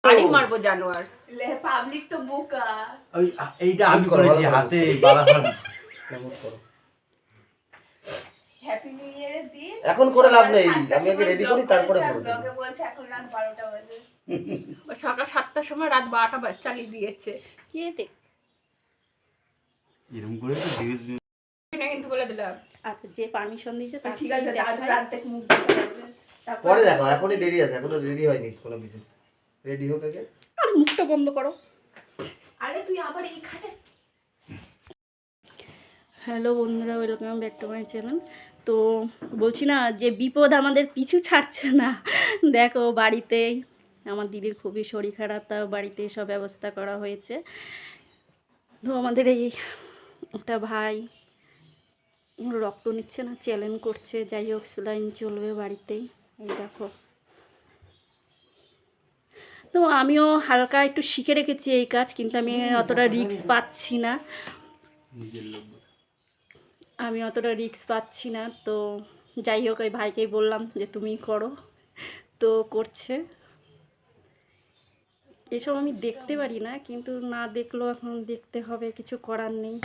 বাড়ি মারবো জানোয়ার। পাবলিক তো বোকা। ওই এইটা আমি করেছি হাতে বালাখান। কেমন করো হ্যাপি নিউ ইয়ারের দিন এখন করে লাভ নেই, আমি আগে রেডি করি তারপরে করে দেব। ব্লগে বলছে এখন রাত 12টা বাজে। ও সকাল 7টার সময় রাত 12টা চালিয়ে দিয়েছে। কি দেখ এরকম করে তো ভিউজ না কিন্তু বলে দিলাম। আচ্ছা যে পারমিশন দিয়েছে তার ঠিক আছে আজ রাত থেকে মুখ দেখা যাবে। পরে দেখো, এখনই দেরি আছে, এখনো রেডি হয়নি কোনো কিছু। রেডি হোক আগে। আর মুখটা বন্ধ করো। আরে তুই আবার এইখানে। হ্যালো বন্ধুরা, welcome back to my channel. তো বলছি না যে বিপদ আমাদের পিছু ছাড়ছে না। দেখো বাড়িতেই আমার দিদির খুবই শরীর খারাপ, তাও বাড়িতে সব ব্যবস্থা করা হয়েছে। তো আমাদের এই একটা ভাই রক্ত নিচ্ছে না, চ্যালেঞ্জ করছে, যাই হোক স্যালাইন চলবে বাড়িতেই। এই দেখো, তো আমিও হালকা একটু শিখে রেখেছি এই কাজ, কিন্তু আমি অতটা রিস্ক পাচ্ছি না। তো যাই হোক ওই ভাইকেই বললাম যে তুমি করো, তো করছে। এসব আমি দেখতে পারি না, কিন্তু না দেখলেও এখন দেখতে হবে, কিছু করার নেই।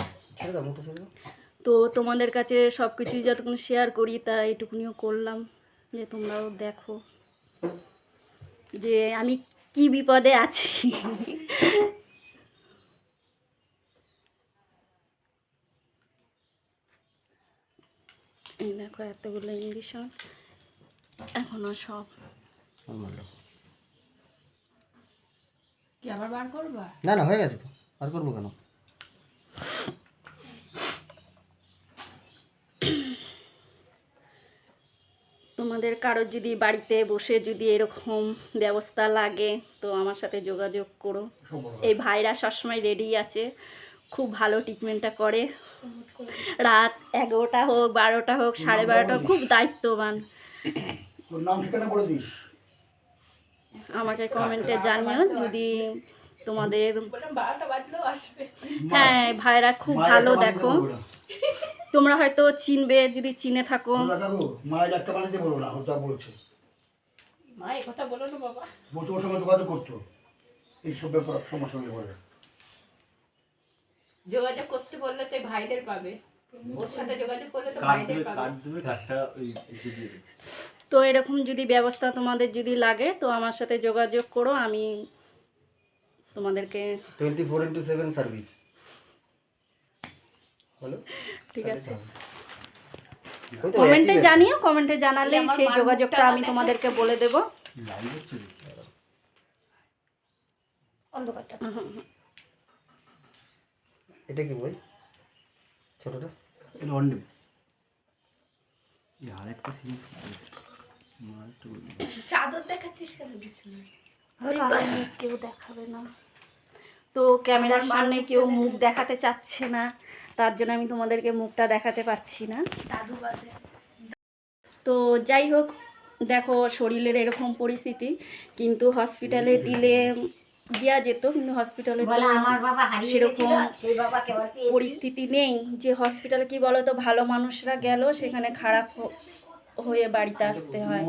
তো তোমাদের কাছে সব কিছুই যতক্ষণ শেয়ার করি তা এইটুকুনিও করলাম, যে তোমরাও দেখো যে আমি কি বিপদে আছি। এই দেখো এতগুলো ইঞ্জেকশন এখনো সব। কি আবার বার করবা? না না, হয়ে গেছে তো, আর করবো কেন? তোমাদের কারোর যদি বাড়িতে বসে যদি এরকম ব্যবস্থা লাগে তো আমার সাথে যোগাযোগ করো। এই ভাইরা সবসময় রেডি আছে, খুব ভালো ট্রিটমেন্টটা করে। রাত 11টা হোক 12টা হোক 12:30 খুব দায়িত্ববান। আমাকে কমেন্টে জানিও যদি তোমাদের। হ্যাঁ ভাইরা খুব ভালো, দেখো তোমরা হয়তো চিনবে, যদি চিনে থাকো। মা এই কথা বলো না বাবা। যোগাযোগ করতে বললে তো ভাইদের পাবে, ওর সাথে যোগাযোগ করলে তো ভাইদের পাবে। তো এরকম যদি ব্যবস্থা তোমাদের যদি লাগে তো আমার সাথে যোগাযোগ করো, আমি তোমাদেরকে 24/7 সার্ভিস। বলো ঠিক আছে, কমেন্টে জানিও, কমেন্টে জানালেই সেই যোগাযোগটা আমি তোমাদেরকে বলে দেব। এটা কি বই ছোটটা? এটা অন্ডে আরেকটা সিরিজ চাদর দেখাচ্ছিস কেন কিছু? কেউ দেখাবে না তো, ক্যামেরার সামনে কেউ মুখ দেখাতে চাচ্ছে না, তার জন্য আমি তোমাদেরকে মুখটা দেখাতে পারছি না। দাদু বাদে। তো যাই হোক, দেখো শরীরের এরকম পরিস্থিতি, কিন্তু হসপিটালে দিলে দেওয়া যেত, কিন্তু হসপিটালে সেরকম পরিস্থিতি নেই। যে হসপিটালে কি বলো তো, ভালো মানুষরা গেল সেখানে খারাপ হয়ে বাড়িতে আসতে হয়।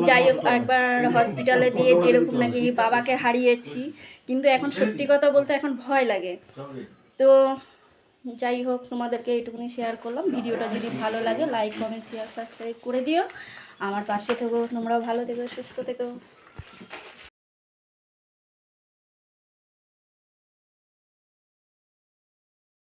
যাই হোক, একবার হসপিটালে দিয়ে যেরকম নাকি বাবাকে হারিয়েছি, কিন্তু এখন সত্যি কথা বলতে এখন ভয় লাগে। তো যাই হোক, তোমাদেরকে এইটুকুনি শেয়ার করলাম। ভিডিওটা যদি ভালো লাগে লাইক কমেন্ট শেয়ার সাবস্ক্রাইব করে দিও। আমার পাশে থেকো, তোমরাও ভালো থেকো, সুস্থ থেকো।